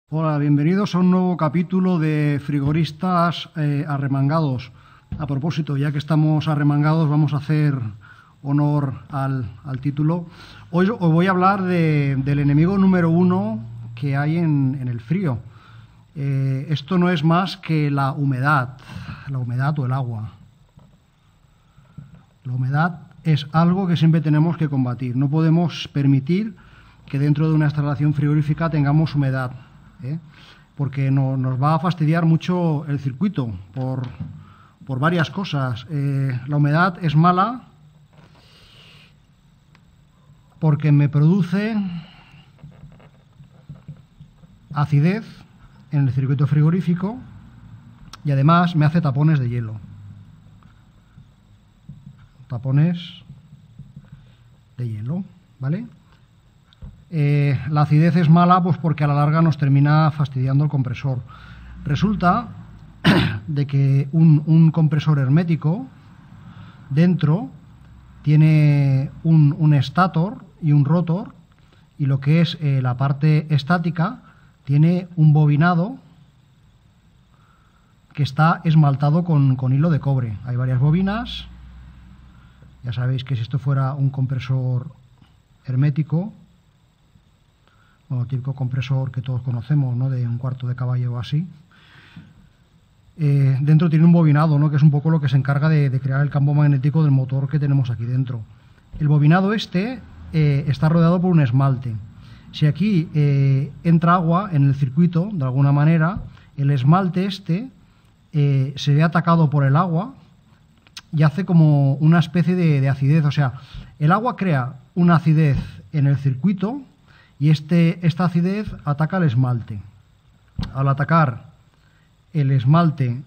Hola, bienvenidos a un nuevo capítulo de Frigoristas Arremangados. A propósito, ya que estamos arremangados, vamos a hacer honor al título. Hoy os voy a hablar del enemigo número uno que hay en el frío. Esto no es más que la humedad o el agua. La humedad es algo que siempre tenemos que combatir. No podemos permitir que dentro de una instalación frigorífica tengamos humedad, porque nos va a fastidiar mucho el circuito por varias cosas. La humedad es mala porque me produce acidez en el circuito frigorífico y además me hace tapones de hielo. Tapones de hielo, ¿vale? La acidez es mala pues porque a la larga nos termina fastidiando el compresor. Resulta de que un compresor hermético dentro tiene un estator y un rotor, y lo que es la parte estática tiene un bobinado que está esmaltado con hilo de cobre. Hay varias bobinas. Ya sabéis que si esto fuera un compresor hermético, bueno, el típico compresor que todos conocemos, ¿no?, de un cuarto de caballo o así, dentro tiene un bobinado, ¿no?, que es un poco lo que se encarga de crear el campo magnético del motor que tenemos aquí dentro. El bobinado está rodeado por un esmalte. Si aquí entra agua en el circuito, de alguna manera, el esmalte se ve atacado por el agua y hace como una especie de acidez. O sea, el agua crea una acidez en el circuito y esta acidez ataca el esmalte. Al atacar el esmalte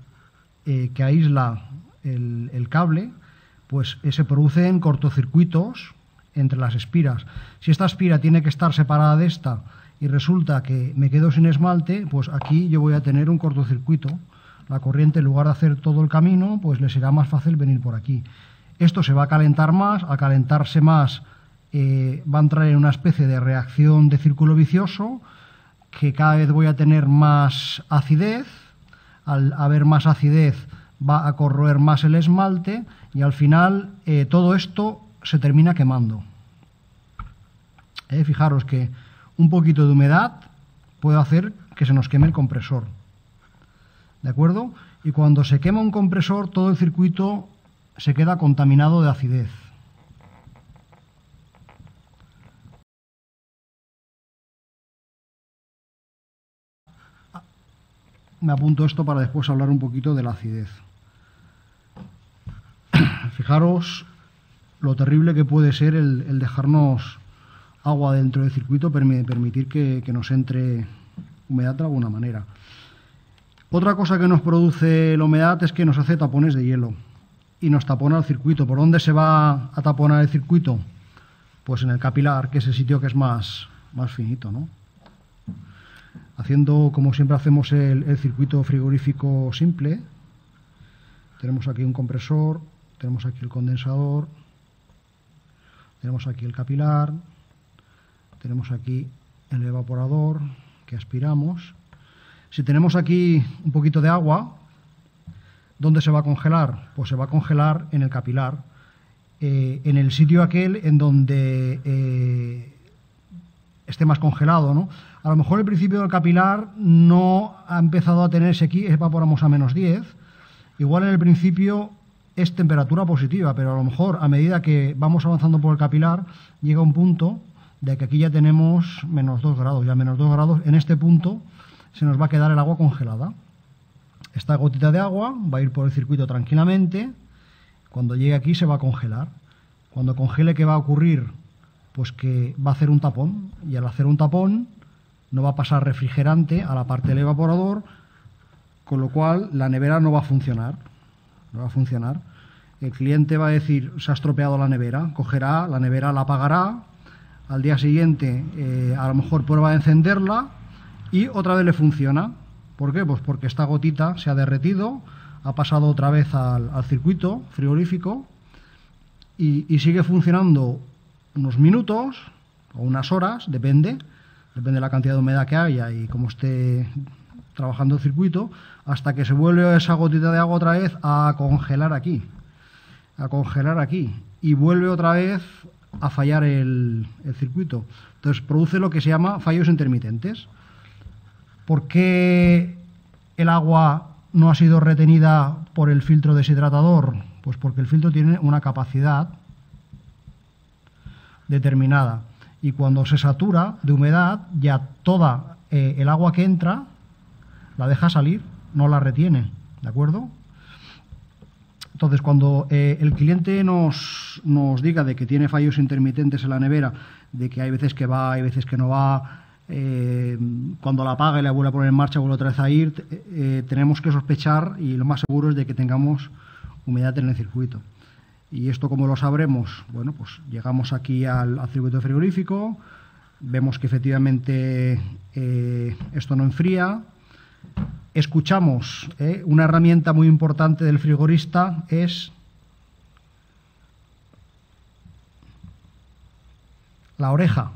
que aísla el cable, pues se producen cortocircuitos entre las espiras. Si esta espira tiene que estar separada de esta y resulta que me quedo sin esmalte, pues aquí yo voy a tener un cortocircuito. La corriente, en lugar de hacer todo el camino, pues le será más fácil venir por aquí. Esto se va a calentar más. Al calentarse más, va a entrar en una especie de reacción de círculo vicioso, que cada vez voy a tener más acidez. Al haber más acidez va a corroer más el esmalte y al final todo esto se termina quemando. Fijaros que un poquito de humedad puede hacer que se nos queme el compresor. ¿De acuerdo? Y cuando se quema un compresor, todo el circuito se queda contaminado de acidez. Me apunto esto para después hablar un poquito de la acidez. Fijaros lo terrible que puede ser el dejarnos agua dentro del circuito, permitir que nos entre humedad de alguna manera. Otra cosa que nos produce la humedad es que nos hace tapones de hielo y nos tapona el circuito. ¿Por dónde se va a taponar el circuito? Pues en el capilar, que es el sitio que es más finito, ¿no? Haciendo como siempre hacemos el circuito frigorífico simple. Tenemos aquí un compresor, tenemos aquí el condensador, tenemos aquí el capilar, tenemos aquí el evaporador que aspiramos. Si tenemos aquí un poquito de agua, ¿dónde se va a congelar? Pues se va a congelar en el capilar, en el sitio aquel en donde esté más congelado, ¿no? A lo mejor el principio del capilar no ha empezado a tener evaporamos a -10. Igual en el principio es temperatura positiva, pero a lo mejor a medida que vamos avanzando por el capilar llega un punto de que aquí ya tenemos -2 grados. Ya -2 grados, en este punto se nos va a quedar el agua congelada. Esta gotita de agua va a ir por el circuito tranquilamente. Cuando llegue aquí se va a congelar. Cuando congele, ¿qué va a ocurrir? Pues que va a hacer un tapón, y al hacer un tapón no va a pasar refrigerante a la parte del evaporador, con lo cual la nevera no va a funcionar. No va a funcionar. El cliente va a decir: se ha estropeado la nevera. Cogerá la nevera, la apagará. Al día siguiente a lo mejor prueba a encenderla y otra vez le funciona. ¿Por qué? Pues porque esta gotita se ha derretido, ha pasado otra vez al circuito frigorífico y sigue funcionando unos minutos o unas horas, depende depende de la cantidad de humedad que haya y cómo esté trabajando el circuito, hasta que se vuelve esa gotita de agua otra vez a congelar aquí, y vuelve otra vez a fallar el circuito. Entonces produce lo que se llama fallos intermitentes. ¿Por qué el agua no ha sido retenida por el filtro deshidratador? Pues porque el filtro tiene una capacidad determinada y cuando se satura de humedad ya toda el agua que entra la deja salir, no la retiene, ¿de acuerdo? Entonces, cuando el cliente nos diga de que tiene fallos intermitentes en la nevera, de que hay veces que va, hay veces que no va, cuando la apaga y la vuelve a poner en marcha, vuelve otra vez a ir, tenemos que sospechar y lo más seguro es de que tengamos humedad en el circuito. ¿Y esto cómo lo sabremos? Bueno, pues llegamos aquí al circuito frigorífico, vemos que efectivamente esto no enfría. Escuchamos, una herramienta muy importante del frigorista es la oreja,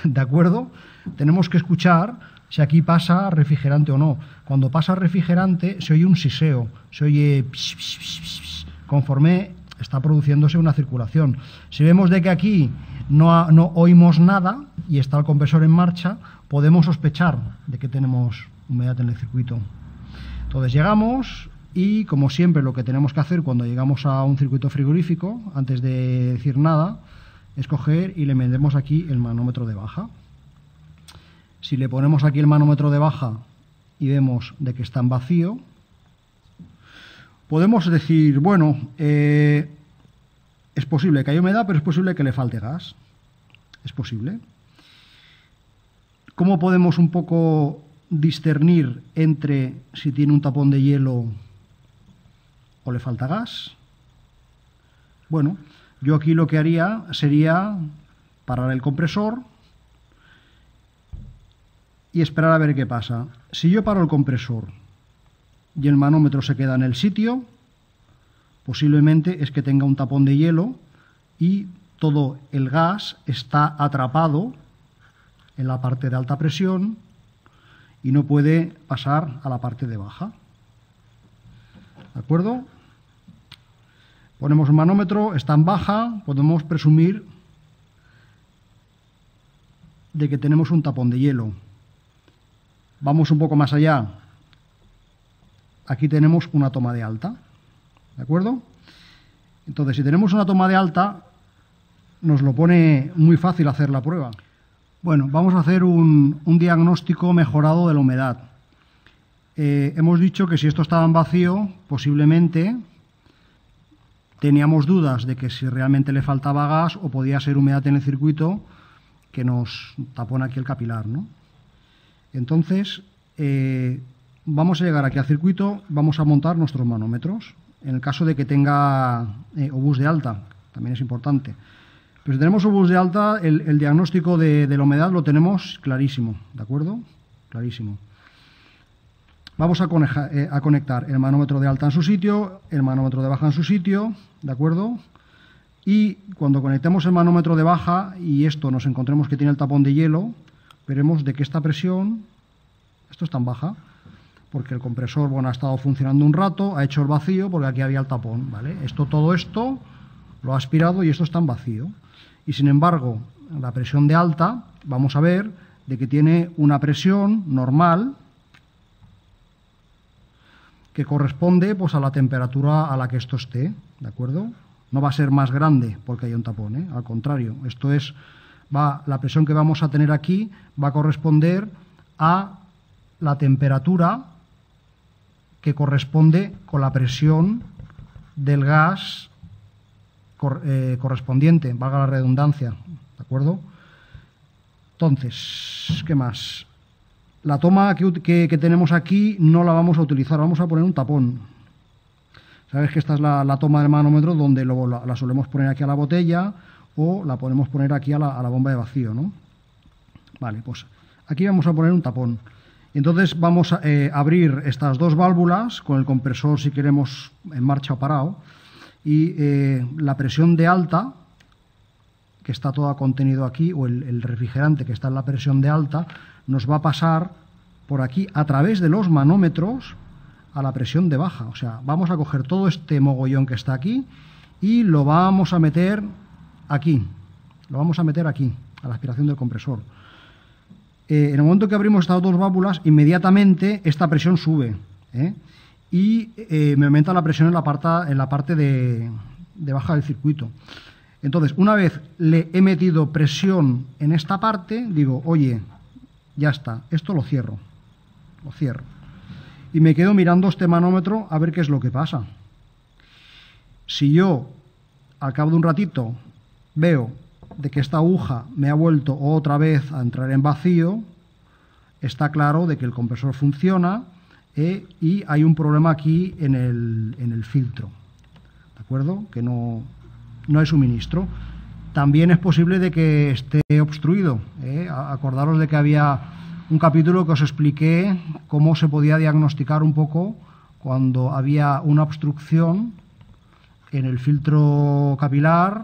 ¿de acuerdo? Tenemos que escuchar si aquí pasa refrigerante o no. Cuando pasa refrigerante se oye un siseo, se oye psh, psh, psh, psh, conforme está produciéndose una circulación. Si vemos de que aquí no oímos nada y está el compresor en marcha, podemos sospechar de que tenemos humedad en el circuito. Entonces llegamos y, como siempre, lo que tenemos que hacer cuando llegamos a un circuito frigorífico, antes de decir nada, es coger y le metemos aquí el manómetro de baja. Si le ponemos aquí el manómetro de baja y vemos de que está en vacío, podemos decir, bueno, es posible que haya humedad, pero es posible que le falte gas. Es posible. ¿Cómo podemos un poco discernir entre si tiene un tapón de hielo o le falta gas? Bueno, yo aquí lo que haría sería parar el compresor y esperar a ver qué pasa. Si yo paro el compresor y el manómetro se queda en el sitio, posiblemente es que tenga un tapón de hielo y todo el gas está atrapado en la parte de alta presión y no puede pasar a la parte de baja. ¿De acuerdo? Ponemos el manómetro, está en baja, podemos presumir de que tenemos un tapón de hielo. Vamos un poco más allá. Aquí tenemos una toma de alta. ¿De acuerdo? Entonces, si tenemos una toma de alta, nos lo pone muy fácil hacer la prueba. Bueno, vamos a hacer un diagnóstico mejorado de la humedad. Hemos dicho que si esto estaba en vacío, posiblemente teníamos dudas de que si realmente le faltaba gas o podía ser humedad en el circuito que nos tapona aquí el capilar, ¿no? Entonces, vamos a llegar aquí al circuito, vamos a montar nuestros manómetros. En el caso de que tenga obús de alta, también es importante. Pero si tenemos obús de alta, el diagnóstico de la humedad lo tenemos clarísimo, ¿de acuerdo? Clarísimo. Vamos a conectar el manómetro de alta en su sitio, el manómetro de baja en su sitio, ¿de acuerdo? Y cuando conectemos el manómetro de baja y esto nos encontremos que tiene el tapón de hielo, veremos de que esta presión, esto está en baja, porque el compresor, bueno, ha estado funcionando un rato, ha hecho el vacío porque aquí había el tapón, ¿vale? Todo esto lo ha aspirado y esto está en vacío. Y sin embargo, la presión de alta, vamos a ver de que tiene una presión normal que corresponde pues a la temperatura a la que esto esté, ¿de acuerdo? No va a ser más grande porque hay un tapón, ¿eh? Al contrario, esto es, la presión que vamos a tener aquí va a corresponder a la temperatura que corresponde con la presión del gas correspondiente, valga la redundancia, ¿de acuerdo? Entonces, ¿qué más? La toma que tenemos aquí no la vamos a utilizar, vamos a poner un tapón. Sabes que esta es la toma del manómetro donde luego la solemos poner aquí a la botella o la podemos poner aquí a la bomba de vacío, ¿no? Vale, pues aquí vamos a poner un tapón. Entonces vamos a abrir estas dos válvulas con el compresor si queremos en marcha o parado y la presión de alta que está todo contenido aquí, o el refrigerante que está en la presión de alta, nos va a pasar por aquí a través de los manómetros a la presión de baja. O sea, vamos a coger todo este mogollón que está aquí y lo vamos a meter aquí. Lo vamos a meter aquí, a la aspiración del compresor. En el momento que abrimos estas dos válvulas, inmediatamente esta presión sube, y me aumenta la presión en la parte de baja del circuito. Entonces, una vez le he metido presión en esta parte, digo, oye, ya está, esto lo cierro. Lo cierro. Y me quedo mirando este manómetro a ver qué es lo que pasa. Si yo, al cabo de un ratito, veo de que esta aguja me ha vuelto otra vez a entrar en vacío, está claro de que el compresor funciona, y hay un problema aquí en el filtro, ¿de acuerdo? Que no hay suministro. También es posible de que esté obstruido. Acordaros de que había un capítulo que os expliqué cómo se podía diagnosticar un poco cuando había una obstrucción en el filtro capilar,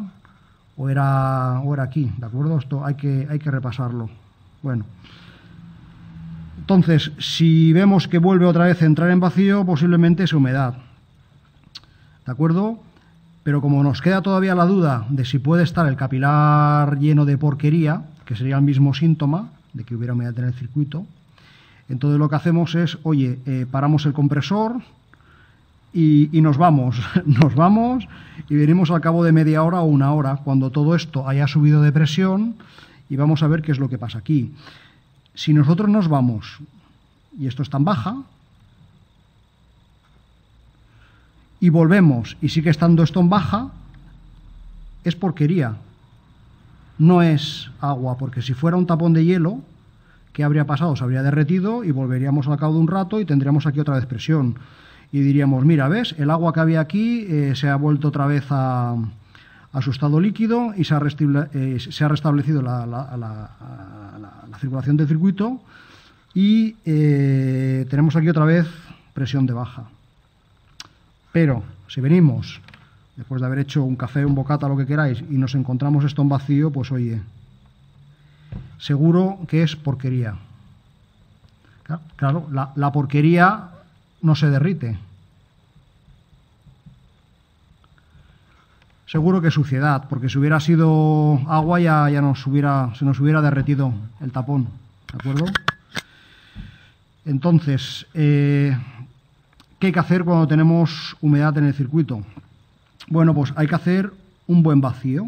o era aquí, ¿de acuerdo? Esto hay que repasarlo. Bueno, entonces, si vemos que vuelve otra vez a entrar en vacío, posiblemente es humedad, ¿de acuerdo? Pero como nos queda todavía la duda de si puede estar el capilar lleno de porquería, que sería el mismo síntoma de que hubiera humedad en el circuito, entonces lo que hacemos es, oye, paramos el compresor y nos vamos, y venimos al cabo de media hora o una hora, cuando todo esto haya subido de presión, y vamos a ver qué es lo que pasa aquí. Si nosotros nos vamos y esto está en baja, y volvemos y sigue estando esto en baja, es porquería, no es agua, porque si fuera un tapón de hielo, ¿qué habría pasado? Se habría derretido y volveríamos al cabo de un rato y tendríamos aquí otra vez presión. Y diríamos, mira, ¿ves? El agua que había aquí se ha vuelto otra vez a su estado líquido y se ha restablecido la circulación del circuito, y tenemos aquí otra vez presión de baja. Pero si venimos, después de haber hecho un café, un bocata, lo que queráis, y nos encontramos esto en vacío, pues oye, seguro que es porquería. Claro, la porquería no se derrite. Seguro que es suciedad, porque si hubiera sido agua ya se nos hubiera derretido el tapón, ¿de acuerdo? Entonces, ¿qué hay que hacer cuando tenemos humedad en el circuito? Bueno, pues hay que hacer un buen vacío.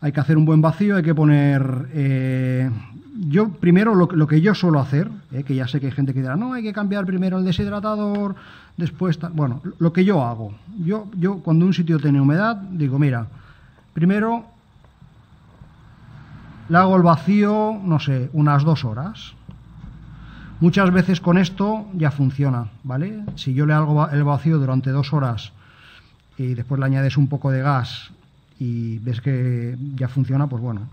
Hay que hacer un buen vacío, hay que poner... yo primero lo que yo suelo hacer, que ya sé que hay gente que dirá, no, hay que cambiar primero el deshidratador, después... Bueno, lo que yo hago, yo cuando un sitio tiene humedad, digo, mira, primero le hago el vacío, no sé, unas 2 horas. Muchas veces con esto ya funciona, ¿vale? Si yo le hago el vacío durante 2 horas y después le añades un poco de gas y ves que ya funciona, pues bueno,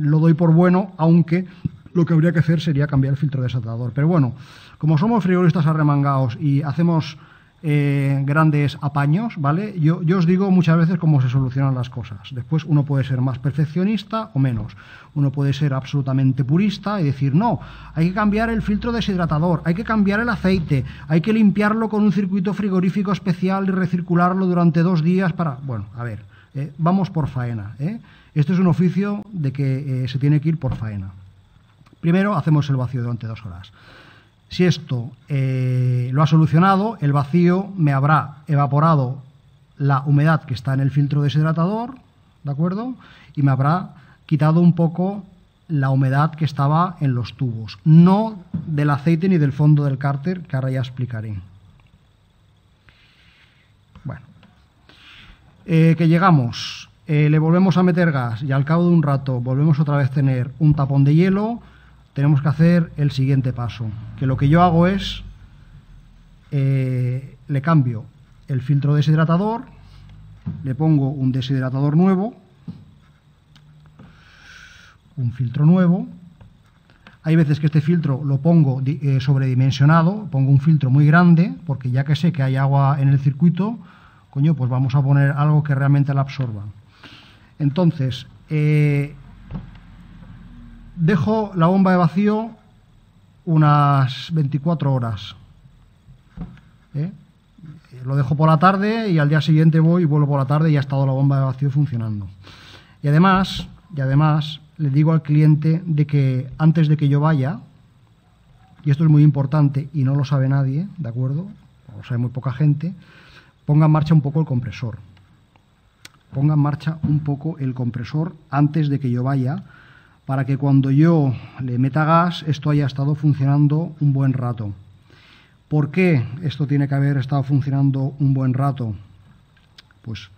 lo doy por bueno, aunque lo que habría que hacer sería cambiar el filtro desatador. Pero bueno, como somos frigoristas arremangados y hacemos grandes apaños, ¿vale? Yo os digo muchas veces cómo se solucionan las cosas. Después uno puede ser más perfeccionista o menos. Uno puede ser absolutamente purista y decir, no, hay que cambiar el filtro deshidratador, hay que cambiar el aceite, hay que limpiarlo con un circuito frigorífico especial y recircularlo durante 2 días para... Bueno, a ver, vamos por faena, Este es un oficio de que se tiene que ir por faena. Primero hacemos el vacío durante 2 horas. Si esto lo ha solucionado, el vacío me habrá evaporado la humedad que está en el filtro deshidratador, ¿de acuerdo? Y me habrá quitado un poco la humedad que estaba en los tubos, no del aceite ni del fondo del cárter, que ahora ya explicaré. Bueno, que llegamos, le volvemos a meter gas y al cabo de un rato volvemos otra vez a tener un tapón de hielo. Tenemos que hacer el siguiente paso, que lo que yo hago es, le cambio el filtro deshidratador, le pongo un deshidratador nuevo, un filtro nuevo. Hay veces que este filtro lo pongo sobredimensionado, pongo un filtro muy grande, porque ya que sé que hay agua en el circuito, coño, pues vamos a poner algo que realmente la absorba. Entonces, dejo la bomba de vacío unas 24 horas. Lo dejo por la tarde y al día siguiente voy y vuelvo por la tarde y ha estado la bomba de vacío funcionando. Y además le digo al cliente de que antes de que yo vaya, y esto es muy importante y no lo sabe nadie, ¿de acuerdo? Lo sabe muy poca gente, ponga en marcha un poco el compresor. Ponga en marcha un poco el compresor antes de que yo vaya, para que cuando yo le meta gas, esto haya estado funcionando un buen rato. ¿Por qué esto tiene que haber estado funcionando un buen rato? Pues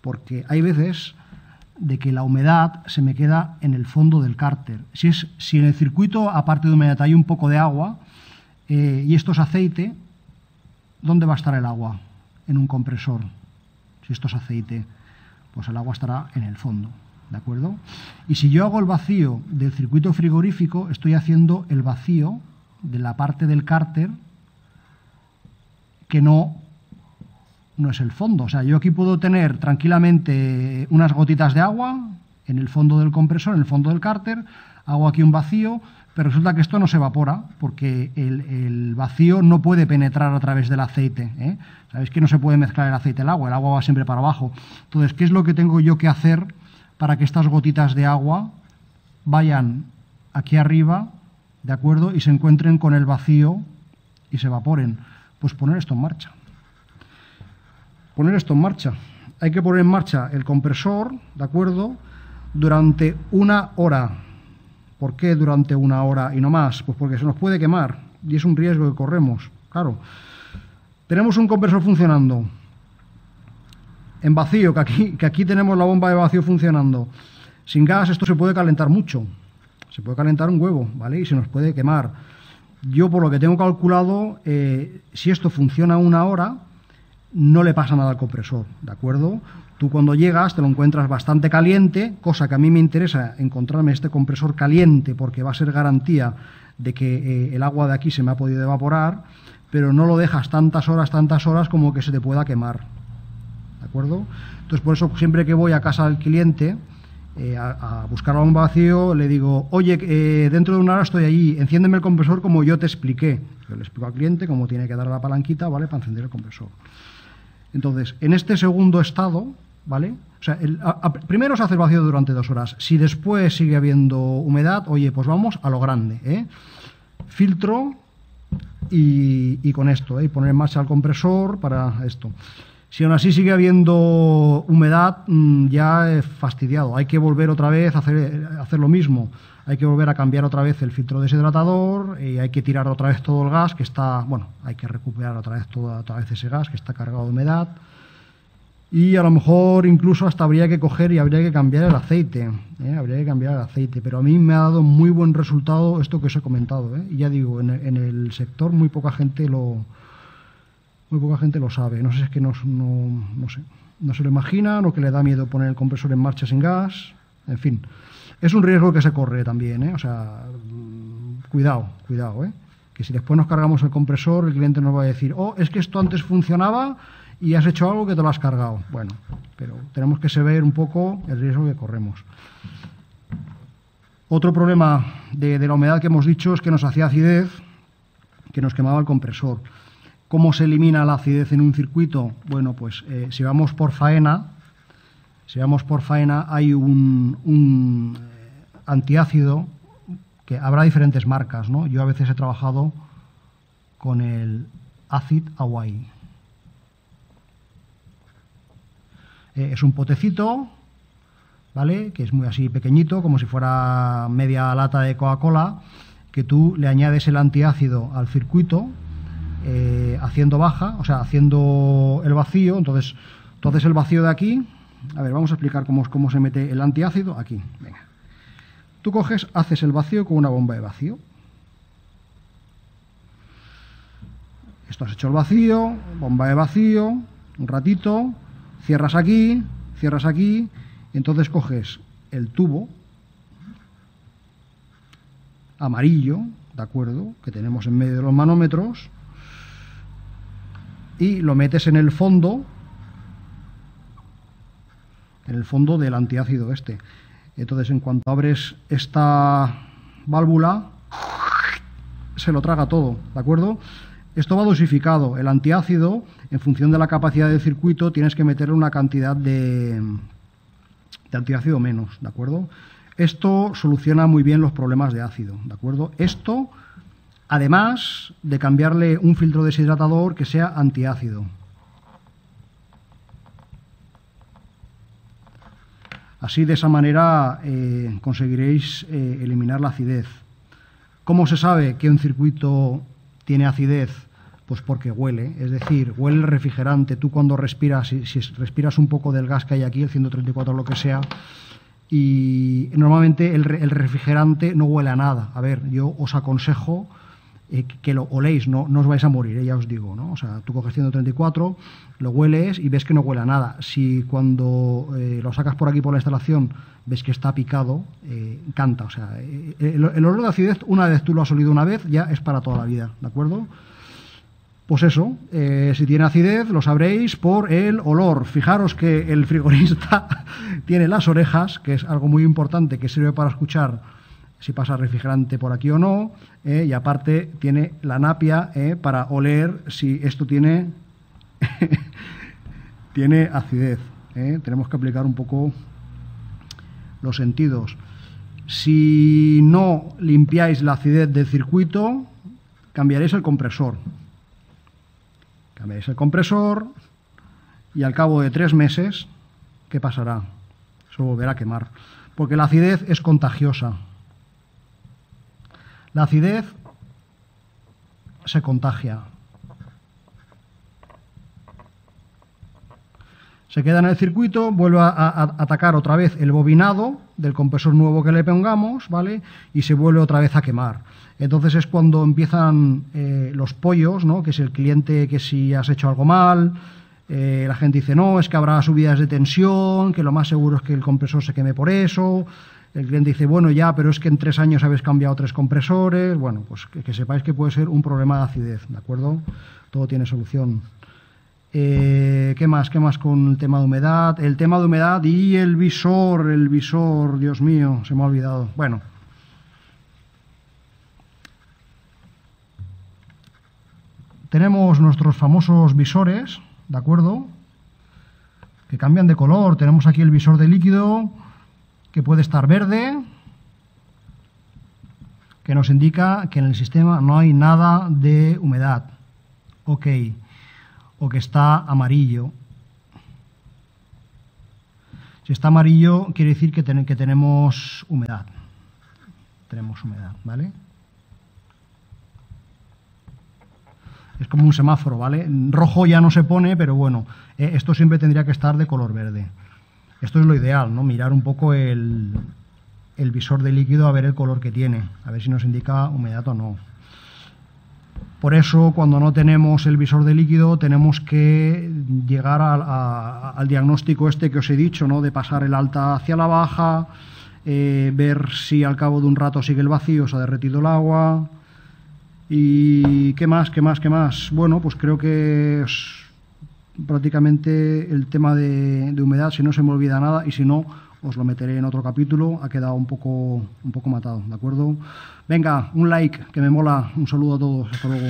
porque hay veces de que la humedad se me queda en el fondo del cárter. Si en el circuito, aparte de humedad, hay un poco de agua y esto es aceite, ¿dónde va a estar el agua? En un compresor. Si esto es aceite, pues el agua estará en el fondo, ¿de acuerdo? Y si yo hago el vacío del circuito frigorífico, estoy haciendo el vacío de la parte del cárter que no es el fondo. O sea, yo aquí puedo tener tranquilamente unas gotitas de agua en el fondo del compresor, en el fondo del cárter, hago aquí un vacío, pero resulta que esto no se evapora porque el vacío no puede penetrar a través del aceite, ¿eh? Sabéis que no se puede mezclar el aceite y el agua va siempre para abajo. Entonces, ¿qué es lo que tengo yo que hacer para que estas gotitas de agua vayan aquí arriba, ¿de acuerdo? Y se encuentren con el vacío y se evaporen? Pues poner esto en marcha. Poner esto en marcha. Hay que poner en marcha el compresor, ¿de acuerdo? Durante 1 hora. ¿Por qué durante 1 hora y no más? Pues porque se nos puede quemar y es un riesgo que corremos, claro. Tenemos un compresor funcionando en vacío, que aquí tenemos la bomba de vacío funcionando. Sin gas esto se puede calentar mucho, se puede calentar un huevo, ¿vale? Y se nos puede quemar. Yo, por lo que tengo calculado, si esto funciona 1 hora, no le pasa nada al compresor, ¿de acuerdo? Tú cuando llegas te lo encuentras bastante caliente, cosa que a mí me interesa encontrarme este compresor caliente porque va a ser garantía de que el agua de aquí se me ha podido evaporar, pero no lo dejas tantas horas como que se te pueda quemar, ¿de acuerdo? Entonces, por eso siempre que voy a casa del cliente a buscar la bomba vacío, le digo, oye, dentro de 1 hora estoy allí, enciéndeme el compresor como yo te expliqué. Yo le explico al cliente cómo tiene que dar la palanquita, ¿vale?, para encender el compresor. Entonces, en este segundo estado, ¿vale? O sea, primero se hace el vacío durante 2 horas. Si después sigue habiendo humedad, oye, pues vamos a lo grande, ¿eh? Filtro y con esto, y poner en marcha el compresor para esto. Si aún así sigue habiendo humedad, ya he fastidiado. Hay que volver otra vez a hacer lo mismo. Hay que volver a cambiar otra vez el filtro deshidratador y hay que tirar otra vez todo el gas que está, bueno, hay que recuperar otra vez ese gas que está cargado de humedad. Y a lo mejor incluso hasta habría que coger y habría que cambiar el aceite, habría que cambiar el aceite. Pero a mí me ha dado muy buen resultado esto que os he comentado, ¿eh? Y ya digo, en el sector muy poca gente lo sabe. No sé si es que no se lo imaginan o que le da miedo poner el compresor en marcha sin gas. En fin, es un riesgo que se corre también, ¿eh? O sea, cuidado, ¿eh? Que si después nos cargamos el compresor, el cliente nos va a decir, oh, es que esto antes funcionaba y has hecho algo que te lo has cargado. Bueno, pero tenemos que saber un poco el riesgo que corremos. Otro problema de la humedad que hemos dicho es que nos hacía acidez, que nos quemaba el compresor. ¿Cómo se elimina la acidez en un circuito? Bueno, pues si vamos por faena hay un antiácido que habrá diferentes marcas, ¿no? Yo a veces he trabajado con el Acid Hawaii. Es un potecito, ¿vale?, que es muy así pequeñito, como si fuera media lata de Coca-Cola, que tú le añades el antiácido al circuito, haciendo baja, o sea, haciendo el vacío. Entonces, tú haces el vacío de aquí. A ver, vamos a explicar cómo se mete el antiácido aquí. Venga. Tú coges, haces el vacío con una bomba de vacío. Esto has hecho el vacío, bomba de vacío, un ratito, cierras aquí, y entonces coges el tubo amarillo, ¿de acuerdo?, que tenemos en medio de los manómetros, y lo metes en el fondo en el fondo del antiácido este. Entonces, en cuanto abres esta válvula, se lo traga todo, ¿de acuerdo? Esto va dosificado. El antiácido, en función de la capacidad del circuito, tienes que meterle una cantidad de antiácido menos, ¿de acuerdo? Esto soluciona muy bien los problemas de ácido, ¿de acuerdo? Esto, además de cambiarle un filtro deshidratador que sea antiácido. Así, de esa manera, conseguiréis eliminar la acidez. ¿Cómo se sabe que un circuito tiene acidez? Pues porque huele, es decir, huele el refrigerante. Tú cuando respiras, si respiras un poco del gas que hay aquí, el 134 o lo que sea, y normalmente el refrigerante no huele a nada. A ver, yo os aconsejo que lo oléis, no os vais a morir, ya os digo, ¿no? O sea, tú coges 134, lo hueles y ves que no huele a nada. Si cuando lo sacas por aquí por la instalación ves que está picado, canta. O sea, el olor de acidez, una vez tú lo has olido una vez, ya es para toda la vida, ¿de acuerdo? Pues eso, si tiene acidez lo sabréis por el olor. Fijaros que el frigorista tiene las orejas, que es algo muy importante, que sirve para escuchar si pasa refrigerante por aquí o no, y aparte tiene la napia para oler si esto tiene, tiene acidez. Tenemos que aplicar un poco los sentidos. Si no limpiáis la acidez del circuito, cambiaréis el compresor. Cambiaréis el compresor y al cabo de 3 meses, ¿qué pasará? Se volverá a quemar, porque la acidez es contagiosa. La acidez se contagia. Se queda en el circuito, vuelve a atacar otra vez el bobinado del compresor nuevo que le pongamos, ¿vale? Y se vuelve otra vez a quemar. Entonces es cuando empiezan los pollos, ¿no? Que es el cliente que si has hecho algo mal, la gente dice, no, es que habrá subidas de tensión, que lo más seguro es que el compresor se queme por eso. El cliente dice, bueno, ya, pero es que en 3 años habéis cambiado 3 compresores. Bueno, pues que sepáis que puede ser un problema de acidez, ¿de acuerdo? Todo tiene solución. ¿Qué más con el tema de humedad? El tema de humedad y el visor, Dios mío, se me ha olvidado. Bueno. Tenemos nuestros famosos visores, ¿de acuerdo? Que cambian de color. Tenemos aquí el visor de líquido, que puede estar verde, que nos indica que en el sistema no hay nada de humedad. Ok. O que está amarillo. Si está amarillo, quiere decir que tenemos humedad. Tenemos humedad, ¿vale? Es como un semáforo, ¿vale? Rojo ya no se pone, pero bueno, esto siempre tendría que estar de color verde. Esto es lo ideal, ¿no? Mirar un poco el visor de líquido a ver el color que tiene, a ver si nos indica humedad o no. Por eso, cuando no tenemos el visor de líquido, tenemos que llegar al diagnóstico este que os he dicho, ¿no? De pasar el alta hacia la baja, ver si al cabo de un rato sigue el vacío, se ha derretido el agua. ¿Y qué más? Bueno, pues creo que prácticamente el tema de humedad, si no se me olvida nada, y si no, os lo meteré en otro capítulo. Ha quedado un poco matado, ¿de acuerdo? Venga, un like, que me mola. Un saludo a todos. Hasta luego.